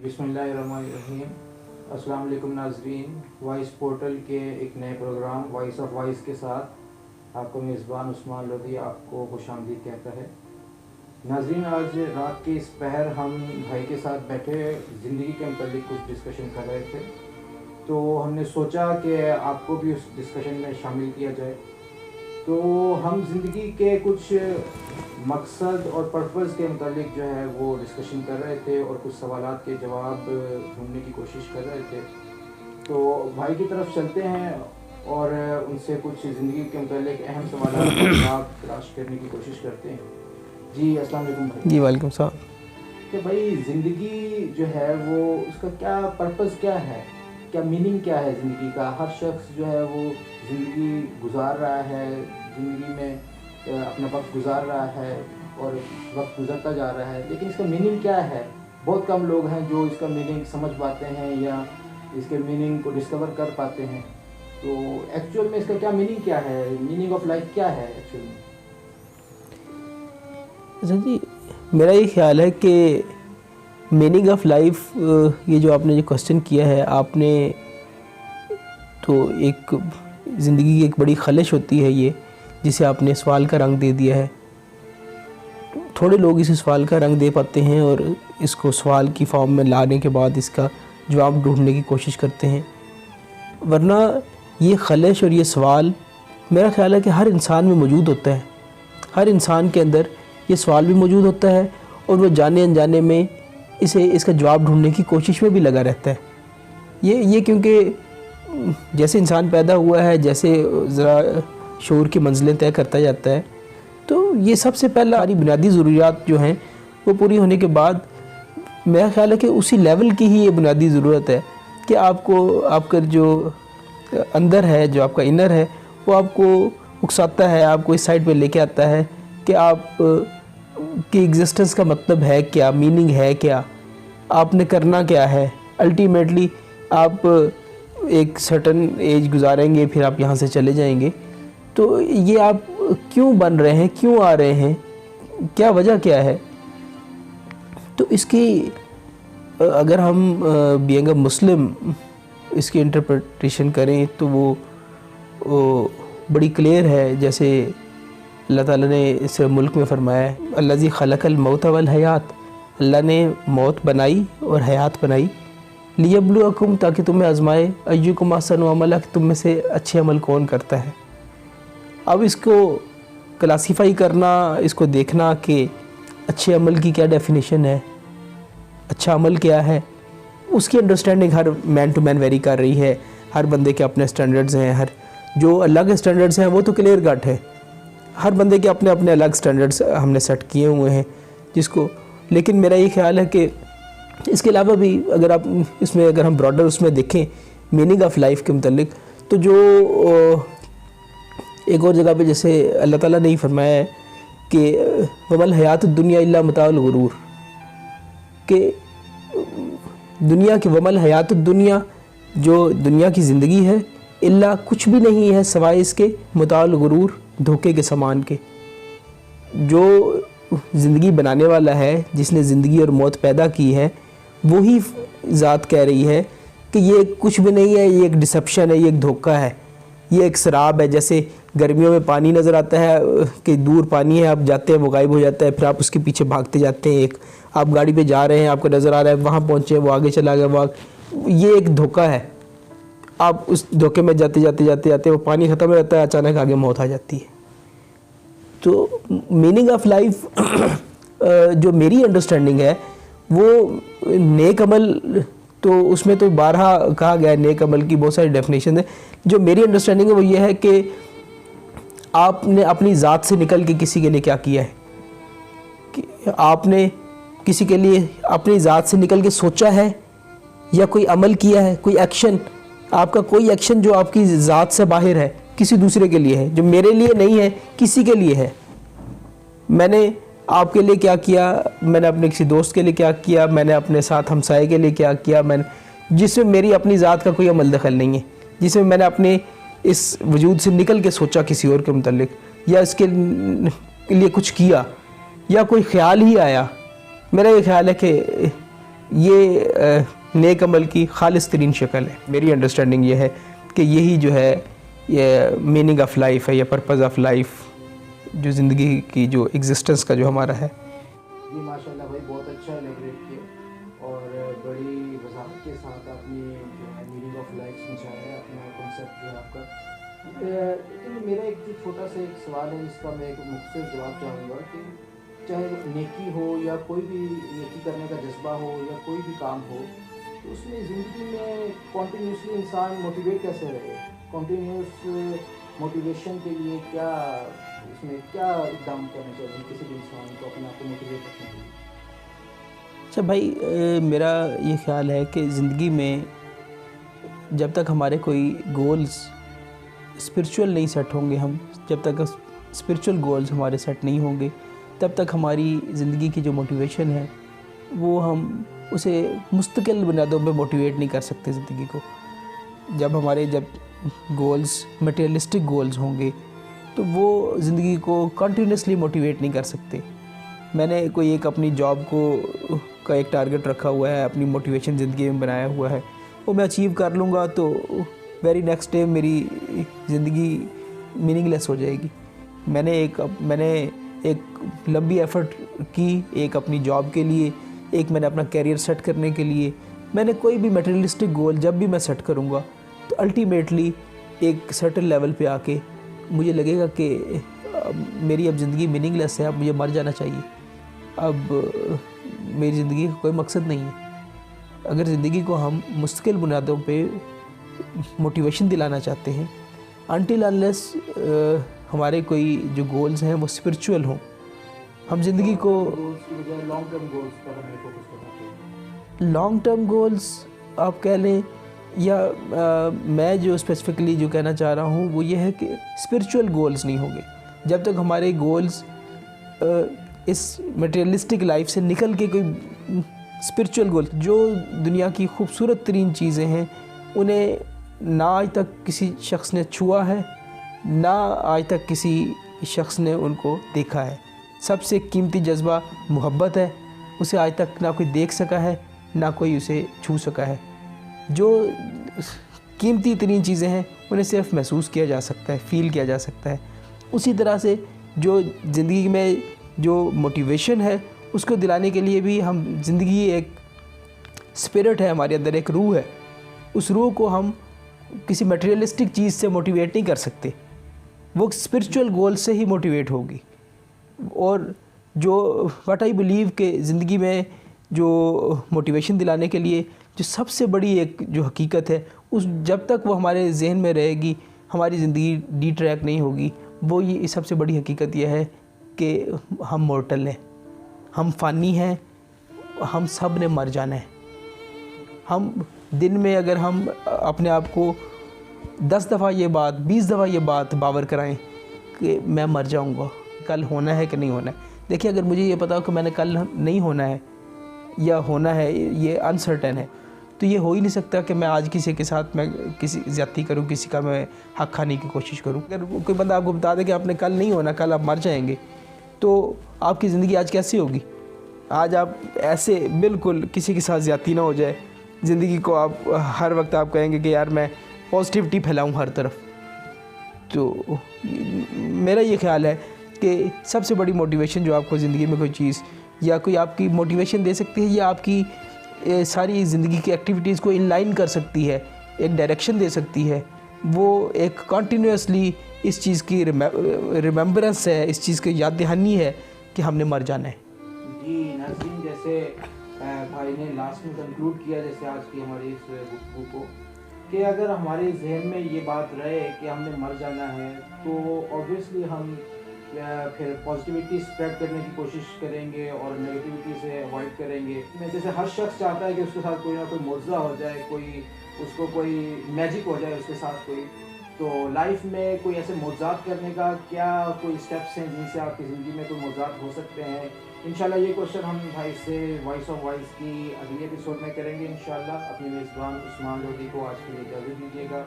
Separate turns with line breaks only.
बिस्मिल्लाहिर्रहमानिर्रहीम। अस्सलाम वालेकुम नाज़रीन, वॉइस पोर्टल के एक नए प्रोग्राम वॉइस ऑफ वॉइस के साथ आपको मेज़बान उस्मान लोधी आपको खुशामदीद कहता है। नाज़रीन, आज रात के इस पहर हम भाई के साथ बैठे ज़िंदगी के मतलब कुछ डिस्कशन कर रहे थे, तो हमने सोचा कि आपको भी उस डिस्कशन में शामिल किया जाए। तो हम ज़िंदगी के कुछ मकसद और पर्पज़ के मतलब जो है वो डिस्कशन कर रहे थे और कुछ सवालात के जवाब ढूंढने की कोशिश कर रहे थे। तो भाई की तरफ चलते हैं और उनसे कुछ ज़िंदगी के मतलब अहम सवालात के जवाब तलाश करने की कोशिश करते हैं। जी अस्सलाम वालेकुम भाई।
जी वालेकुम सलाम।
कि भाई ज़िंदगी जो है वो उसका क्या पर्पज़ क्या है, क्या मीनिंग क्या है ज़िंदगी का? हर शख्स जो है वो ज़िंदगी गुजार रहा है, ज़िंदगी में अपना वक्त गुजार रहा है और वक्त गुजरता जा रहा है, लेकिन इसका मीनिंग क्या है? बहुत कम लोग हैं जो इसका मीनिंग समझ पाते हैं या इसके मीनिंग को डिस्कवर कर पाते हैं। तो एक्चुअल में इसका क्या मीनिंग क्या है? मीनिंग ऑफ लाइफ क्या है एक्चुअल में?
अच्छा जी, मेरा ये ख्याल है कि मीनिंग ऑफ लाइफ, ये जो आपने जो क्वेश्चन किया है आपने, तो एक ज़िंदगी की एक बड़ी खलिश होती है ये, जिसे आपने सवाल का रंग दे दिया है। थोड़े लोग इस सवाल का रंग दे पाते हैं और इसको सवाल की फॉर्म में लाने के बाद इसका जवाब ढूंढने की कोशिश करते हैं, वरना ये खलिश और ये सवाल मेरा ख्याल है कि हर इंसान में मौजूद होता है। हर इंसान के अंदर ये सवाल भी मौजूद होता है और वो जाने अनजाने में इसका जवाब ढूंढने की कोशिश में भी लगा रहता है। ये क्योंकि जैसे इंसान पैदा हुआ है, जैसे ज़रा शऊर की मंजिलें तय करता जाता है, तो ये सबसे पहला हमारी बुनियादी ज़रूरियात जो हैं वो पूरी होने के बाद मेरा ख्याल है कि उसी लेवल की ही ये बुनियादी ज़रूरत है कि आपका जो अंदर है, जो आपका इनर है, वो आपको उकसाता है, आपको इस साइड पे लेके आता है कि आप की एग्जिस्टेंस का मतलब है क्या, मीनिंग है क्या, आपने करना क्या है। अल्टीमेटली आप एक सर्टन एज गुजारेंगे, फिर आप यहाँ से चले जाएंगे। तो ये आप क्यों बन रहे हैं, क्यों आ रहे हैं, क्या वजह क्या है? तो इसकी अगर हम बीइंग अ मुस्लिम इसकी इंटरप्रिटेशन करें तो वो बड़ी क्लियर है। जैसे अल्लाह ताला ने इस मुल्क में फरमाया है, अल्लाज़ी खलक़ल मौत वल हयात, अल्लाह ने मौत बनाई और हयात बनाई, लियब्लुअकुम, ताकि तुम्हें आजमाए, अय्युकुम अहसनु अमला, कि तुम में से अच्छे अमल कौन करता है। अब इसको क्लासीफाई करना, इसको देखना कि अच्छे अमल की क्या डेफिनेशन है, अच्छा अमल क्या है, उसकी अंडरस्टैंडिंग हर मैन टू मैन वेरी कर रही है। हर बंदे के अपने स्टैंडर्ड्स हैं, हर जो अलग स्टैंडर्ड्स हैं वो तो क्लियर कट है। हर बंदे के अपने अपने अलग स्टैंडर्ड्स हमने सेट किए हुए हैं जिसको, लेकिन मेरा ये ख्याल है कि इसके अलावा भी अगर हम ब्रॉडर उसमें देखें मीनिंग ऑफ लाइफ के मुतालिक, तो जो एक और जगह पे जैसे अल्लाह ताला ने ही फरमाया है कि वमल हयात दुनिया इल्ला मताउल गुरूर, कि दुनिया की वमल हयात दुनिया, जो दुनिया की ज़िंदगी है, इल्ला कुछ भी नहीं है सिवाय इसके मताउल गुरूर, धोखे के समान के। जो ज़िंदगी बनाने वाला है, जिसने ज़िंदगी और मौत पैदा की है, वही ज़ात कह रही है कि ये कुछ भी नहीं है, ये एक डिसेप्शन है, ये एक धोखा है, ये एक शराब है। जैसे गर्मियों में पानी नज़र आता है कि दूर पानी है, आप जाते हैं वो गायब हो जाता है, फिर आप उसके पीछे भागते जाते हैं। आप गाड़ी पे जा रहे हैं, आपको नज़र आ रहा है वहाँ पहुँचे, वो आगे चला गया, ये एक धोखा है। आप उस धोखे में जाते वो पानी ख़त्म हो जाता है, अचानक आगे मौत आ जाती है। तो मीनिंग ऑफ लाइफ जो मेरी अंडरस्टैंडिंग है वो नेक अमल, तो उसमें तो 12 कहा गया है, नेक अमल की बहुत सारी डेफिनेशन है। जो मेरी अंडरस्टैंडिंग है वो ये है कि आपने अपनी ज़ात से निकल के किसी के लिए क्या किया है, कि आपने किसी के लिए अपनी ज़ात से निकल के सोचा है या कोई अमल किया है, कोई एक्शन, आपका कोई एक्शन जो आपकी ज़ात से बाहर है, किसी दूसरे के लिए है, जो मेरे लिए नहीं है, किसी के लिए है। मैंने आपके लिए क्या किया, मैंने अपने किसी दोस्त के लिए क्या किया, मैंने अपने साथ हमसाये के लिए क्या किया, मैंने जिसमें मेरी अपनी ज़ात का कोई अमल दखल नहीं है, जिसमें मैंने अपने इस वजूद से निकल के सोचा किसी और के मुतालिक, या इसके लिए कुछ किया, या कोई ख्याल ही आया। मेरा ये ख्याल है कि یہ نیک عمل کی خالص ترین شکل ہے. میری انڈرسٹینڈنگ یہ ہے کہ یہی جو ہے یہ میننگ آف لائف ہے یا پرپز آف لائف، جو زندگی کی جو ایگزسٹنس کا جو ہمارا ہے.
جی ماشاء اللہ بھائی، بہت اچھا ایلیبریٹ کیا اور بڑی وضاحت کے ساتھ آپ نے جو ہے میننگ آف لائف سمجھایا ہے، اپنا کنسیپٹ جو ہے آپ کا. لیکن میرا ایک چھوٹا سا ایک سوال ہے جس کا میں ایک مختصر جواب چاہوں گا کہ چاہے نیکی ہو یا کوئی بھی نیکی کرنے کا جذبہ ہو یا کوئی بھی کام ہو، تو اس میں زندگی میں کنٹینیوسلی انسان موٹیویٹ کیسے رہے؟ کنٹینیوس موٹیویشن کے لیے کیا اس میں کیا اقدام کرنا چاہیے کسی بھی انسان کو اپنے آپ کو موٹیویٹ رکھنے کے لیے؟
اچھا بھائی، میرا یہ خیال ہے کہ زندگی میں جب تک ہمارے کوئی گولز اسپرچول نہیں سیٹ ہوں گے، ہم جب تک اسپرچول گولز ہمارے سیٹ نہیں ہوں گے، تب تک ہماری زندگی کی جو موٹیویشن ہے وہ ہم اسے مستقل بنیادوں پہ موٹیویٹ نہیں کر سکتے زندگی کو. جب ہمارے گولز مٹیریلسٹک گولز ہوں گے تو وہ زندگی کو کنٹینیوسلی موٹیویٹ نہیں کر سکتے. میں نے کوئی ایک اپنی جاب کا ایک ٹارگٹ رکھا ہوا ہے، اپنی موٹیویشن زندگی میں بنایا ہوا ہے، وہ میں اچیو کر لوں گا تو ویری نیکسٹ ڈے میری زندگی میننگ لیس ہو جائے گی. میں نے ایک لمبی ایفرٹ کی ایک اپنی جاب کے لیے، ایک میں نے اپنا کیریئر سیٹ کرنے کے لیے. میں نے کوئی بھی میٹیریلسٹک گول جب بھی میں سیٹ کروں گا تو الٹیمیٹلی ایک سرٹن لیول پہ آ کے مجھے لگے گا کہ میری اب زندگی میننگ لیس ہے، اب مجھے مر جانا چاہیے، اب میری زندگی کا کوئی مقصد نہیں ہے. اگر زندگی کو ہم مستقل بنیادوں پہ موٹیویشن دلانا چاہتے ہیں، انٹل انلیس ہمارے کوئی جو گولز ہیں وہ اسپرچول ہوں، ہم زندگی کو
لانگ ٹرم گولز پر ہمیں فوکس کرنا چاہیے.
لانگ ٹرم گولز آپ کہہ لیں، یا میں جو اسپیسیفکلی جو کہنا چاہ رہا ہوں وہ یہ ہے کہ اسپرچول گولز نہیں ہوں گے جب تک ہمارے گولز اس مٹیریلسٹک لائف سے نکل کے کوئی اسپرچول گول، جو دنیا کی خوبصورت ترین چیزیں ہیں انہیں نہ آج تک کسی شخص نے چھوا ہے، نہ آج تک کسی شخص نے ان کو دیکھا ہے. سب سے قیمتی جذبہ محبت ہے، اسے آج تک نہ کوئی دیکھ سکا ہے نہ کوئی اسے چھو سکا ہے. جو قیمتی ترین چیزیں ہیں انہیں صرف محسوس کیا جا سکتا ہے، فیل کیا جا سکتا ہے. اسی طرح سے جو زندگی میں جو موٹیویشن ہے اس کو دلانے کے لیے بھی ہم زندگی ایک اسپرٹ ہے، ہمارے اندر ایک روح ہے، اس روح کو ہم کسی میٹیریلسٹک چیز سے موٹیویٹ نہیں کر سکتے، وہ اسپرچول گول سے ہی موٹیویٹ ہوگی. اور جو واٹ آئی بلیو کہ زندگی میں جو موٹیویشن دلانے کے لیے جو سب سے بڑی ایک جو حقیقت ہے، اس جب تک وہ ہمارے ذہن میں رہے گی ہماری زندگی ڈی ٹریک نہیں ہوگی. وہ یہ سب سے بڑی حقیقت یہ ہے کہ ہم مورٹل ہیں، ہم فانی ہیں، ہم سب نے مر جانا ہے. ہم دن میں اگر ہم اپنے آپ کو 10 دفعہ یہ بات 20 دفعہ یہ بات باور کرائیں کہ میں مر جاؤں گا، کل ہونا ہے کہ نہیں ہونا ہے. دیکھیں، اگر مجھے یہ پتا ہو کہ میں نے کل نہیں ہونا ہے یا ہونا ہے، یہ انسرٹن ہے، تو یہ ہو ہی نہیں سکتا کہ میں آج کسی کے ساتھ میں کسی زیادتی کروں، کسی کا میں حق کھانے کی کوشش کروں. اگر کوئی بندہ آپ کو بتا دے کہ آپ نے کل نہیں ہونا، کل آپ مر جائیں گے، تو آپ کی زندگی آج کیسی ہوگی؟ آج آپ ایسے بالکل کسی کے ساتھ زیادتی نہ ہو جائے، زندگی کو آپ ہر وقت آپ کہیں گے کہ یار میں پازیٹیوٹی پھیلاؤں ہر طرف. تو میرا یہ خیال ہے کہ سب سے بڑی موٹیویشن جو آپ کو زندگی میں کوئی چیز یا کوئی آپ کی موٹیویشن دے سکتی ہے یا آپ کی ساری زندگی کی ایکٹیویٹیز کو ان لائن کر سکتی ہے، ایک ڈائریکشن دے سکتی ہے، وہ ایک کنٹینیوسلی اس چیز کی ریممبرنس ہے، اس چیز کی یاد دہانی ہے کہ ہم نے مر جانا ہے.
جی ناظرین، جیسے بھائی نے لاسٹ میں کنکلوڈ کیا جیسے آج کی ہماری اس گفتگو کو، کہ اگر ہمارے ذہن میں یہ بات رہے کہ ہم نے مر جانا ہے تو اوبویسلی ہم پھر پازیٹیوٹی اسپریڈ کرنے کی کوشش کریں گے اور نگیٹیوٹی سے اوائڈ کریں گے. جیسے ہر شخص چاہتا ہے کہ اس کے ساتھ کوئی نہ کوئی معجزہ ہو جائے، کوئی اس کو کوئی میجک ہو جائے اس کے ساتھ کوئی. تو لائف میں کوئی ایسے معجزات کرنے کا کیا کوئی اسٹیپس ہیں جن سے آپ کی زندگی میں کوئی معجزات ہو سکتے ہیں؟ انشاءاللہ یہ کوشچن ہم بھائی سے وائس آف وائس کی اگلی ایپیسوڈ میں کریں گے انشاءاللہ. اپنے میزبان عثمان لودھی کو آج کے لیے اجازت دیجیے گا.